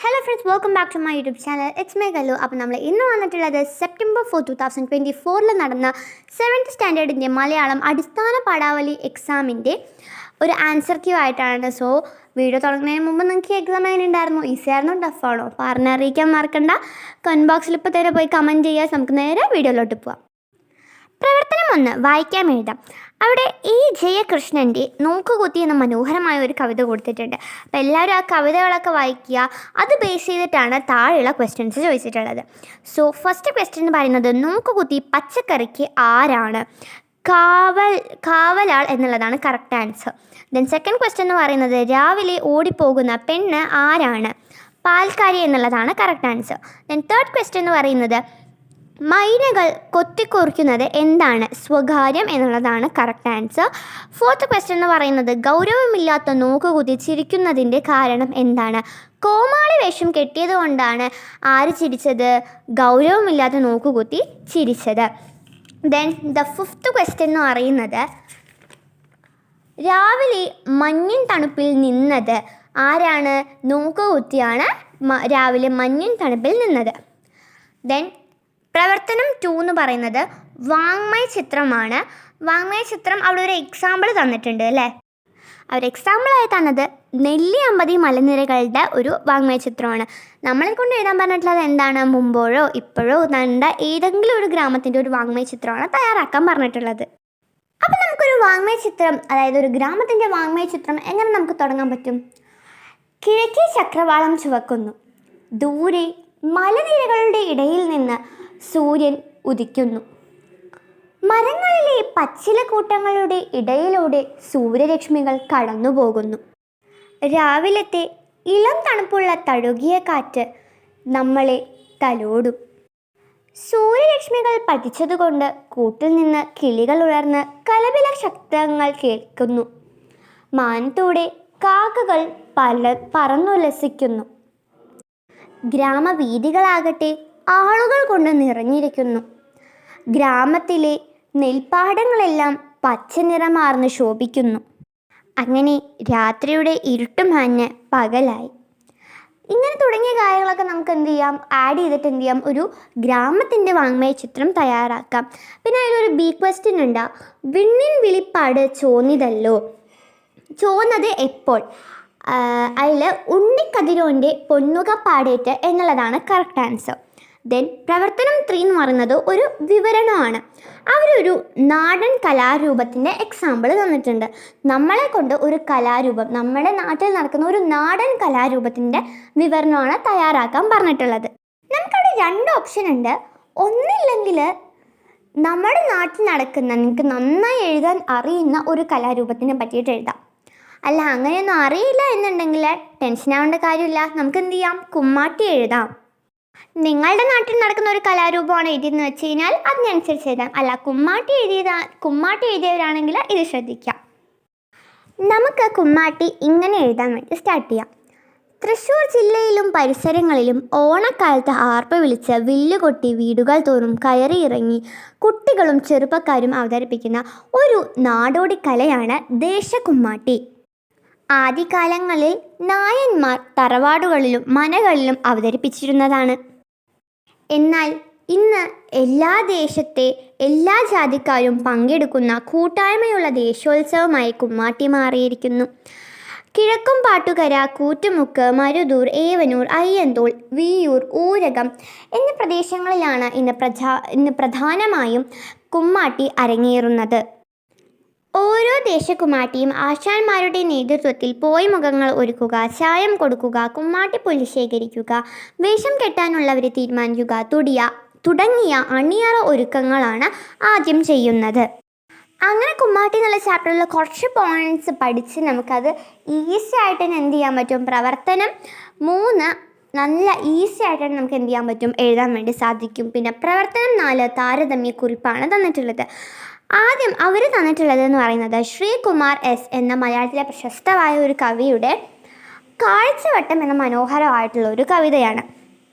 Hello friends, welcome back to my YouTube channel. It's me Gallu. അപ്പോൾ നമ്മൾ ഇന്ന് വന്നിട്ടുള്ളത് സെപ്റ്റംബർ 4, 2024 നടന്ന 7th സ്റ്റാൻഡേർഡിൻ്റെ മലയാളം അടിസ്ഥാന പാഠാവലി എക്സാമിൻ്റെ ഒരു ആൻസർ ക്യൂ ആയിട്ടാണ്. സോ വീഡിയോ തുടങ്ങുന്നതിന് മുമ്പ് നിങ്ങൾക്ക് എക്സാം എങ്ങനെ ഉണ്ടായിരുന്നു? ഈസി ആയിരുന്നോ ടഫാണോ? പറഞ്ഞറിയിക്കാൻ മറക്കണ്ട. കമൻറ്റ് ബോക്സിൽ ഇപ്പോൾ തന്നെ പോയി കമൻറ്റ് ചെയ്യുക. നമുക്ക് നേരെ വീഡിയോയിലോട്ട് പോവാം. പ്രവർത്തനം 1, വായിക്കാൻ എഴുതാം. അവിടെ ഈ ജയകൃഷ്ണൻ്റെ നോക്കുകുത്തി എന്ന മനോഹരമായ ഒരു കവിത കൊടുത്തിട്ടുണ്ട്. അപ്പോൾ എല്ലാവരും ആ കവിതകളൊക്കെ വായിക്കുക. അത് ബേസ് ചെയ്തിട്ടാണ് താഴെയുള്ള ക്വസ്റ്റ്യൻസ് ചോദിച്ചിട്ടുള്ളത്. സോ ഫസ്റ്റ് ക്വസ്റ്റ്യൻ എന്ന് പറയുന്നത് നോക്കുകുത്തി പച്ചക്കറിക്ക് ആരാണ്? കാവലാൾ എന്നുള്ളതാണ് correct answer. Then second question എന്ന് പറയുന്നത് രാവിലെ ഓടിപ്പോകുന്ന പെണ്ണ് ആരാണ്? പാൽക്കാരി എന്നുള്ളതാണ് correct answer. Then third question എന്ന് പറയുന്നത് മൈനകൾ കൊത്തിക്കുറിക്കുന്നത് എന്താണ്? സ്വകാര്യം എന്നുള്ളതാണ് കറക്റ്റ് ആൻസർ. ഫോർത്ത് ക്വസ്റ്റ്യൻ എന്ന് പറയുന്നത് ഗൗരവമില്ലാത്ത നോക്കുകുത്തി ചിരിക്കുന്നതിൻ്റെ കാരണം എന്താണ്? കോമാളി വേഷം കെട്ടിയത് കൊണ്ടാണ് ആര് ചിരിച്ചത്? ഗൗരവമില്ലാത്ത നോക്കുകുത്തി ചിരിച്ചത്. ദെൻ ദ ഫിഫ്ത്ത് ക്വസ്റ്റ്യൻ എന്ന് പറയുന്നത് രാവിലെ മഞ്ഞിൻ തണുപ്പിൽ നിന്നത് ആരാണ്? നോക്കുകുത്തിയാണ് രാവിലെ മഞ്ഞിൻ തണുപ്പിൽ നിന്നത്. ദെൻ പ്രവർത്തനം 2 എന്ന് പറയുന്നത് വാങ്മയ ചിത്രമാണ്. വാങ്മയ ചിത്രം അവിടെ ഒരു എക്സാമ്പിൾ തന്നിട്ടുണ്ട് അല്ലേ? അവർ എക്സാമ്പിളായി തന്നത് നെല്ലിയമ്പതി മലനിരകളുടെ ഒരു വാങ്മയ ചിത്രമാണ്. നമ്മളെ കൊണ്ട് എഴുതാൻ പറഞ്ഞിട്ടുള്ളത് എന്താണ്? മുമ്പോഴോ ഇപ്പോഴോ കണ്ട ഏതെങ്കിലും ഒരു ഗ്രാമത്തിൻ്റെ ഒരു വാങ്മയ ചിത്രമാണ് തയ്യാറാക്കാൻ പറഞ്ഞിട്ടുള്ളത്. അപ്പം നമുക്കൊരു വാങ്മയ ചിത്രം, അതായത് ഒരു ഗ്രാമത്തിൻ്റെ വാങ്മയ ചിത്രം എങ്ങനെ നമുക്ക് തുടങ്ങാൻ പറ്റും? കിഴക്കേ ചക്രവാളം ചുവക്കുന്നു, ദൂരെ മലനിരകളുടെ ഇടയിൽ നിന്ന് സൂര്യൻ ഉദിക്കുന്നു, മരങ്ങളിലെ പച്ചിലക്കൂട്ടങ്ങളുടെ ഇടയിലൂടെ സൂര്യരശ്മികൾ കടന്നു പോകുന്നു, രാവിലത്തെ ഇളം തണുപ്പുള്ള തഴുകിയ കാറ്റ് നമ്മളെ തലോടും, സൂര്യരശ്മികൾ പതിച്ചതുകൊണ്ട് കൂട്ടിൽ നിന്ന് കിളികൾ ഉണർന്ന് കലപില ശബ്ദങ്ങൾ കേൾക്കുന്നു, മാനത്തൂടെ കാക്കകൾ പറന്നുല്ലസിക്കുന്നു, ഗ്രാമവീഥികളാകട്ടെ ആളുകൾ കൊണ്ട് നിറഞ്ഞിരിക്കുന്നു, ഗ്രാമത്തിലെ നെൽപ്പാടങ്ങളെല്ലാം പച്ച നിറമാർന്ന് ശോഭിക്കുന്നു. അങ്ങനെ രാത്രിയുടെ ഇരുട്ടുമാഞ്ഞ് പകലായി. ഇങ്ങനെ തുടങ്ങിയ കാര്യങ്ങളൊക്കെ നമുക്ക് എന്ത് ചെയ്യാം? ആഡ് ചെയ്തിട്ട് എന്ത് ചെയ്യാം? ഒരു ഗ്രാമത്തിൻ്റെ വാങ്മയ ചിത്രം തയ്യാറാക്കാം. പിന്നെ അതിലൊരു ബി ക്വസ്റ്റ്യൻ ഉണ്ട്. വിണ്ണിൻ വിളിപ്പാട് ചോന്നിതല്ലോ, ചോന്നത് എപ്പോൾ? അതിൽ ഉണ്ണിക്കതിരോൻ്റെ പൊന്നുക പാടേറ്റ് എന്നുള്ളതാണ് കറക്റ്റ് ആൻസർ. ദെൻ പ്രവർത്തനം 3 എന്ന് പറയുന്നത് ഒരു വിവരണമാണ്. അവരൊരു നാടൻ കലാരൂപത്തിൻ്റെ എക്സാമ്പിൾ തന്നിട്ടുണ്ട്. നമ്മളെ കൊണ്ട് ഒരു കലാരൂപം, നമ്മുടെ നാട്ടിൽ നടക്കുന്ന ഒരു നാടൻ കലാരൂപത്തിൻ്റെ വിവരണമാണ് തയ്യാറാക്കാൻ പറഞ്ഞിട്ടുള്ളത്. നമുക്കവിടെ 2 ഓപ്ഷൻ ഉണ്ട്. ഒന്നില്ലെങ്കിൽ നമ്മുടെ നാട്ടിൽ നടക്കുന്ന, നിങ്ങൾക്ക് നന്നായി എഴുതാൻ അറിയുന്ന ഒരു കലാരൂപത്തിനെ പറ്റിയിട്ട് എഴുതാം. അല്ല, അങ്ങനെയൊന്നും അറിയില്ല എന്നുണ്ടെങ്കിൽ ടെൻഷൻ ആവേണ്ട കാര്യമില്ല. നമുക്ക് എന്ത് ചെയ്യാം? കുമ്മാട്ടി എഴുതാം. നിങ്ങളുടെ നാട്ടിൽ നടക്കുന്ന ഒരു കലാരൂപമാണ് എഴുതിയെന്ന് വെച്ച് കഴിഞ്ഞാൽ അതിനനുസരിച്ച് എഴുതാം. അല്ല, കുമ്മാട്ടി എഴുതിയവരാണെങ്കിൽ ഇത് ശ്രദ്ധിക്കാം. നമുക്ക് കുമ്മാട്ടി ഇങ്ങനെ എഴുതാൻ വേണ്ടി സ്റ്റാർട്ട് ചെയ്യാം. തൃശ്ശൂർ ജില്ലയിലും പരിസരങ്ങളിലും ഓണക്കാലത്ത് ആർപ്പ് വിളിച്ച് വില്ലുകൊട്ടി വീടുകൾ തോറും കയറിയിറങ്ങി കുട്ടികളും ചെറുപ്പക്കാരും അവതരിപ്പിക്കുന്ന ഒരു നാടോടി കലയാണ് ദേശക്കുമ്മാട്ടി. ആദ്യകാലങ്ങളിൽ നായന്മാർ തറവാടുകളിലും മനകളിലും അവതരിപ്പിച്ചിരുന്നതാണ്. എന്നാൽ ഇന്ന് എല്ലാ ജാതിക്കാരും പങ്കെടുക്കുന്ന കൂട്ടായ്മയുള്ള ദേശോത്സവമായി കുമ്മാട്ടി മാറിയിരിക്കുന്നു. കിഴക്കും പാട്ടുകര, കൂറ്റുമുക്ക്, മരുതൂർ, ഏവനൂർ, അയ്യന്തോൾ, വിയ്യൂർ, ഊരകം എന്നീ പ്രദേശങ്ങളിലാണ് ഇന്ന് പ്രധാനമായും കുമ്മാട്ടി അരങ്ങേറുന്നത്. ഓരോ ദേശക്കുമ്മാട്ടിയും ആശാന്മാരുടെ നേതൃത്വത്തിൽ പോയ്മുഖങ്ങൾ ഒരുക്കുക, ചായം കൊടുക്കുക, കുമ്മാട്ടിപ്പുല്ല് ശേഖരിക്കുക, വേഷം കെട്ടാനുള്ളവരെ തീരുമാനിക്കുക തുടങ്ങിയ അണിയറ ഒരുക്കങ്ങളാണ് ആദ്യം ചെയ്യുന്നത്. അങ്ങനെ കുമ്മാട്ടി എന്നുള്ള ചാപ്റ്ററിൽ കുറച്ച് പോയിൻറ്റ്സ് പഠിച്ച് നമുക്കത് ഈസി ആയിട്ട് തന്നെ എന്ത് ചെയ്യാൻ പറ്റും? പ്രവർത്തനം 3 നല്ല ഈസി ആയിട്ടാണ് നമുക്ക് എന്ത് ചെയ്യാൻ പറ്റും? എഴുതാൻ വേണ്ടി സാധിക്കും. പിന്നെ പ്രവർത്തനം 4 താരതമ്യക്കുറിപ്പാണ് തന്നിട്ടുള്ളത്. ആദ്യം അവർ തന്നിട്ടുള്ളത് എന്ന് പറയുന്നത് ശ്രീകുമാർ എസ് എന്ന മലയാളത്തിലെ പ്രശസ്തമായ ഒരു കവിയുടെ കാഴ്ചവട്ടം എന്ന മനോഹരമായിട്ടുള്ള ഒരു കവിതയാണ്.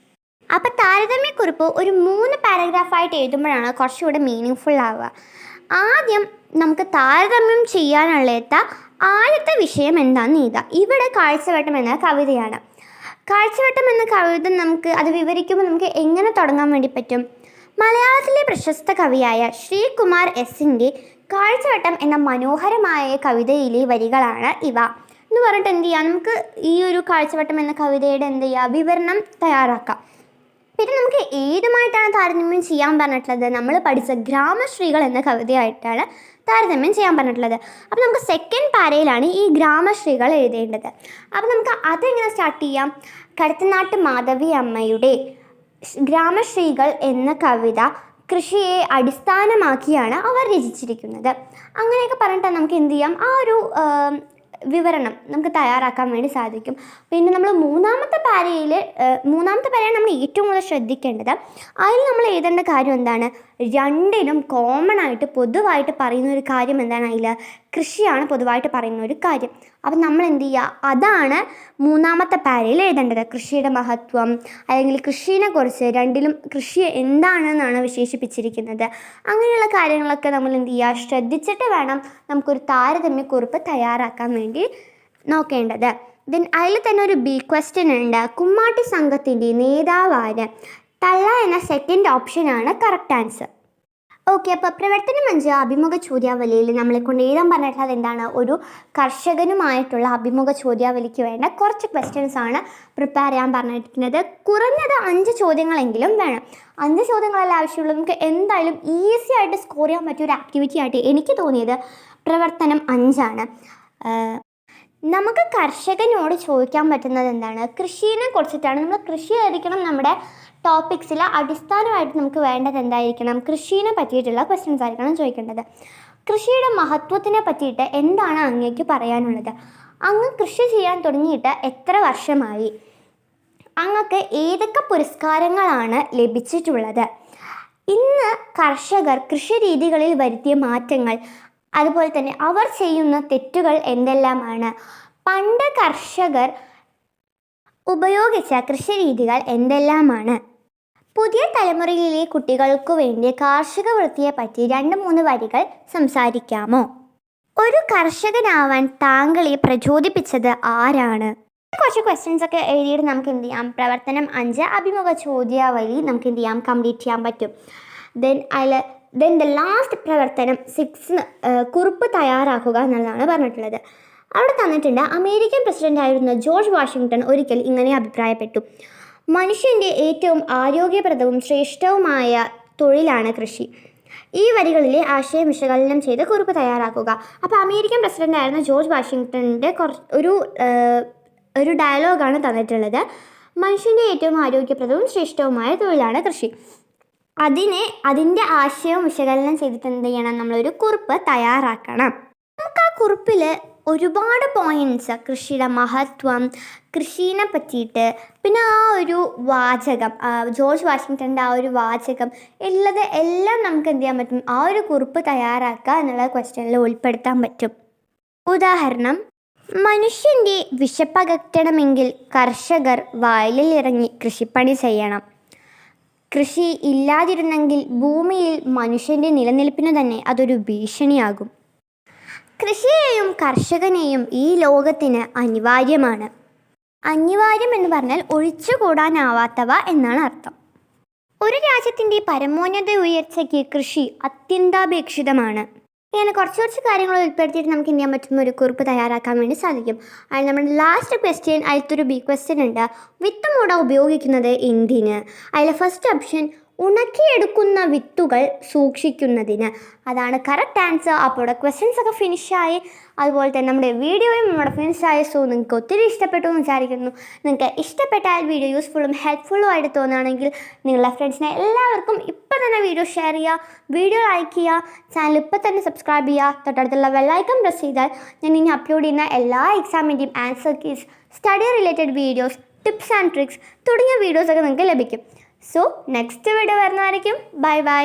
അപ്പോൾ താരതമ്യക്കുറിപ്പ് ഒരു 3 പാരഗ്രാഫായിട്ട് എഴുതുമ്പോഴാണ് കുറച്ചുകൂടെ മീനിങ് ഫുൾ ആവുക. ആദ്യം നമുക്ക് താരതമ്യം ചെയ്യാനുള്ള ആദ്യത്തെ വിഷയം എന്താണെന്ന് എഴുതാം. ഇവിടെ കാഴ്ചവട്ടം എന്ന കവിതയാണ്. കാഴ്ചവട്ടം എന്ന കവിത അത് വിവരിക്കുമ്പോൾ നമുക്ക് എങ്ങനെ തുടങ്ങാൻ വേണ്ടി പറ്റും? മലയാളത്തിലെ പ്രശസ്ത കവിയായ ശ്രീകുമാർ എസിൻ്റെ കാഴ്ചവട്ടം എന്ന മനോഹരമായ കവിതയിലെ വരികളാണ് ഇവ എന്ന് പറഞ്ഞിട്ട് എന്ത് ചെയ്യാം, നമുക്ക് ഈ ഒരു കാഴ്ചവട്ടം എന്ന കവിതയുടെ എന്ത് ചെയ്യുക, വിവരണം തയ്യാറാക്കാം. പിന്നെ നമുക്ക് ഏതുമായിട്ടാണ് താരതമ്യം ചെയ്യാൻ പറഞ്ഞിട്ടുള്ളത്? നമ്മൾ പഠിച്ച ഗ്രാമശ്രീകൾ എന്ന കവിതയായിട്ടാണ് താരതമ്യം ചെയ്യാൻ പറഞ്ഞിട്ടുള്ളത്. അപ്പോൾ നമുക്ക് സെക്കൻഡ് പാരയിലാണ് ഈ ഗ്രാമശ്രീകൾ എഴുതേണ്ടത്. അപ്പോൾ നമുക്ക് അതെങ്ങനെ സ്റ്റാർട്ട് ചെയ്യാം? കടത്തനാട്ട് മാധവി അമ്മയുടെ ഗ്രാമശ്രീകൾ എന്ന കവിത കൃഷിയെ അടിസ്ഥാനമാക്കിയാണ് അവർ രചിച്ചിരിക്കുന്നത്. അങ്ങനെയൊക്കെ പറഞ്ഞിട്ട് നമുക്ക് എന്ത് ചെയ്യാം, ആ ഒരു വിവരണം നമുക്ക് തയ്യാറാക്കാൻ വേണ്ടി സാധിക്കും. പിന്നെ നമ്മൾ മൂന്നാമത്തെ പാരയാണ് നമ്മൾ ഏറ്റവും കൂടുതൽ ശ്രദ്ധിക്കേണ്ടത്. അതിൽ നമ്മൾ എഴുതേണ്ട കാര്യം എന്താണ്? രണ്ടിനും കോമൺ ആയിട്ട് പൊതുവായിട്ട് പറയുന്ന ഒരു കാര്യം എന്താണ്? അതിൽ കൃഷിയാണ് പൊതുവായിട്ട് പറയുന്ന ഒരു കാര്യം. അപ്പം നമ്മൾ എന്ത് ചെയ്യുക, അതാണ് മൂന്നാമത്തെ പാരയിൽ എഴുതേണ്ടത്. കൃഷിയുടെ മഹത്വം അല്ലെങ്കിൽ കൃഷിയെക്കുറിച്ച് രണ്ടിലും കൃഷി എന്താണെന്നാണ് വിശേഷിപ്പിച്ചിരിക്കുന്നത്. അങ്ങനെയുള്ള കാര്യങ്ങളൊക്കെ നമ്മൾ എന്ത് ചെയ്യുക, ശ്രദ്ധിച്ചിട്ട് വേണം നമുക്കൊരു താരതമ്യക്കുറിപ്പ് തയ്യാറാക്കാൻ വേണ്ടി നോക്കേണ്ടത്. ദെൻ അതിൽ തന്നെ ഒരു ബി ക്വസ്റ്റ്യൻ ഉണ്ട്. കുമ്മാട്ടി സംഘത്തിൻ്റെ നേതാവാണ്? തള്ള എന്ന സെക്കൻഡ് ഓപ്ഷനാണ് കറക്റ്റ് ആൻസർ. ഓക്കെ, അപ്പോൾ പ്രവർത്തനം 5 അഭിമുഖ ചോദ്യാവലിയിൽ നമ്മളെ കൊണ്ട് എഴുതാൻ പറഞ്ഞിട്ടുള്ളത് എന്താണ്? ഒരു കർഷകനുമായിട്ടുള്ള അഭിമുഖ ചോദ്യാവലിക്ക് വേണ്ട കുറച്ച് ക്വസ്റ്റ്യൻസ് ആണ് പ്രിപ്പയർ ചെയ്യാൻ പറഞ്ഞിരിക്കുന്നത്. കുറഞ്ഞത് 5 ചോദ്യങ്ങളെങ്കിലും വേണം. 5 ചോദ്യങ്ങളല്ല ആവശ്യമുള്ളൂ. നമുക്ക് എന്തായാലും ഈസി ആയിട്ട് സ്കോർ ചെയ്യാൻ പറ്റിയ ഒരു ആക്ടിവിറ്റി ആയിട്ട് എനിക്ക് തോന്നിയത് പ്രവർത്തനം 5 ആണ്. നമുക്ക് കർഷകനോട് ചോദിക്കാൻ പറ്റുന്നത് എന്താണ്? കൃഷിയെ കുറിച്ചിട്ടാണ്. നമ്മൾ കൃഷിയായിരിക്കണം നമ്മുടെ ടോപ്പിക്സിൽ അടിസ്ഥാനമായിട്ട് നമുക്ക് വേണ്ടത് എന്തായിരിക്കണം? കൃഷിയെ പറ്റിയിട്ടുള്ള ക്വസ്റ്റ്യൻസ് ആയിരിക്കണം ചോദിക്കേണ്ടത്. കൃഷിയുടെ മഹത്വത്തിനെ പറ്റിയിട്ട് എന്താണ് അങ്ങേക്ക് പറയാനുള്ളത്? അങ്ങ് കൃഷി ചെയ്യാൻ തുടങ്ങിയിട്ട് എത്ര വർഷമായി? അങ്ങക്ക് ഏതൊക്കെ പുരസ്കാരങ്ങളാണ് ലഭിച്ചിട്ടുള്ളത്? ഇന്ന് കർഷകർ കൃഷി രീതികളിൽ വരുത്തിയ മാറ്റങ്ങൾ, അതുപോലെ തന്നെ അവർ ചെയ്യുന്ന തെറ്റുകൾ എന്തെല്ലാമാണ്? പണ്ട് കർഷകർ ഉപയോഗിച്ച കൃഷി രീതികൾ എന്തെല്ലാമാണ്? പുതിയ തലമുറയിലെ കുട്ടികൾക്കു വേണ്ടി കാർഷിക വൃത്തിയെ പറ്റി 2-3 വരികൾ സംസാരിക്കാമോ? ഒരു കർഷകനാവാൻ താങ്കളെ പ്രചോദിപ്പിച്ചത് ആരാണ്? കുറച്ച് ക്വസ്റ്റ്യൻസ് ഒക്കെ എഴുതിയിട്ട് നമുക്ക് എന്ത് ചെയ്യാം, പ്രവർത്തനം 5 അഭിമുഖ ചോദ്യാവലി നമുക്ക് എന്ത് ചെയ്യാം, കംപ്ലീറ്റ് ചെയ്യാൻ പറ്റും. ദെൻ ദ ലാസ്റ്റ് പ്രവർത്തനം 6 കുറിപ്പ് തയ്യാറാക്കുക എന്നുള്ളതാണ് പറഞ്ഞിട്ടുള്ളത്. അവിടെ തന്നിട്ടുണ്ട്, അമേരിക്കൻ പ്രസിഡൻ്റായിരുന്ന ജോർജ് വാഷിങ്ടൺ ഒരിക്കൽ ഇങ്ങനെ അഭിപ്രായപ്പെട്ടു: മനുഷ്യൻ്റെ ഏറ്റവും ആരോഗ്യപ്രദവും ശ്രേഷ്ഠവുമായ തൊഴിലാണ് കൃഷി. ഈ വരികളിലെ ആശയം വിശകലനം ചെയ്ത് കുറിപ്പ് തയ്യാറാക്കുക. അപ്പോൾ അമേരിക്കൻ പ്രസിഡൻ്റായിരുന്ന ജോർജ് വാഷിങ്ടണിൻ്റെ ഒരു ഡയലോഗാണ് തന്നിട്ടുള്ളത്. മനുഷ്യൻ്റെ ഏറ്റവും ആരോഗ്യപ്രദവും ശ്രേഷ്ഠവുമായ തൊഴിലാണ് കൃഷി. അതിൻ്റെ ആശയവും വിശകലനം ചെയ്തിട്ട് എന്ത് ചെയ്യണം, നമ്മളൊരു കുറിപ്പ് തയ്യാറാക്കണം. നമുക്ക് ആ കുറിപ്പിൽ ഒരുപാട് പോയിൻറ്റ്സ്, കൃഷിയുടെ മഹത്വം, കൃഷിയെ പറ്റിയിട്ട്, പിന്നെ ആ ഒരു വാചകം, ജോർജ് വാഷിങ്ടൻ്റെ ആ ഒരു വാചകം എല്ലാം നമുക്ക് എന്ത് ചെയ്യാൻ പറ്റും, ആ ഒരു കുറിപ്പ് തയ്യാറാക്കുക എന്നുള്ള ക്വസ്റ്റ്യനിൽ ഉൾപ്പെടുത്താൻ പറ്റും. ഉദാഹരണം, മനുഷ്യൻ്റെ വിശപ്പകറ്റണമെങ്കിൽ കർഷകർ വയലിൽ ഇറങ്ങി കൃഷിപ്പണി ചെയ്യണം. കൃഷി ഇല്ലാതിരുന്നെങ്കിൽ ഭൂമിയിൽ മനുഷ്യൻ്റെ നിലനിൽപ്പിന് തന്നെ അതൊരു ഭീഷണിയാകും. കൃഷിയെയും കർഷകനെയും ഈ ലോകത്തിന് അനിവാര്യമാണ്. അനിവാര്യം എന്ന് പറഞ്ഞാൽ ഒഴിച്ചുകൂടാനാവാത്തവ എന്നാണ് അർത്ഥം. ഒരു രാജ്യത്തിൻ്റെ പരമോന്നത ഉയർച്ചയ്ക്ക് കൃഷി അത്യന്താപേക്ഷിതമാണ്. ഇങ്ങനെ കുറച്ച് കാര്യങ്ങൾ ഉൾപ്പെടുത്തിയിട്ട് നമുക്ക് എന്ത് ചെയ്യാൻ പറ്റുന്ന ഒരു കുറിപ്പ് തയ്യാറാക്കാൻ വേണ്ടി സാധിക്കും. അതിൽ നമ്മുടെ ലാസ്റ്റ് ക്വസ്റ്റ്യൻ, അതിലത്തൊരു ബി ക്വസ്റ്റ്യൻ ഉണ്ട്. വിത്ത് മൂട ഉപയോഗിക്കുന്നത് എന്തിന്? അതിലെ ഫസ്റ്റ് ഓപ്ഷൻ ഉണക്കിയെടുക്കുന്ന വിത്തുകൾ സൂക്ഷിക്കുന്നതിന്. അതാണ് കറക്റ്റ് ആൻസർ. അപ്പോൾ ക്വസ്റ്റ്യൻസ് ഒക്കെ ഫിനിഷായി, അതുപോലെ തന്നെ നമ്മുടെ വീഡിയോയും നമ്മുടെ ഫിനിഷായി. സോ നിങ്ങൾക്ക് ഒത്തിരി ഇഷ്ടപ്പെട്ടു എന്ന് വിചാരിക്കുന്നു. നിങ്ങൾക്ക് ഇഷ്ടപ്പെട്ടാൽ വീഡിയോ യൂസ്ഫുള്ളും ഹെൽപ്ഫുള്ളും ആയിട്ട് തോന്നുകയാണെങ്കിൽ നിങ്ങളുടെ ഫ്രണ്ട്സിനെ എല്ലാവർക്കും ഇപ്പം തന്നെ വീഡിയോ ഷെയർ ചെയ്യുക, വീഡിയോ ലൈക്ക് ചെയ്യുക, ചാനൽ ഇപ്പം തന്നെ സബ്സ്ക്രൈബ് ചെയ്യുക. തൊട്ടടുത്തുള്ള ബെല്ലൈക്കൺ പ്രസ് ചെയ്താൽ ഞാൻ ഇനി അപ്ലോഡ് ചെയ്യുന്ന എല്ലാ എക്സാമിൻ്റെയും answer keys, study related videos, tips and tricks തുടങ്ങിയ വീഡിയോസൊക്കെ നിങ്ങൾക്ക് ലഭിക്കും. സോ നെക്സ്റ്റ് വീഡിയോ വരുന്നതായിരിക്കും. Bye by.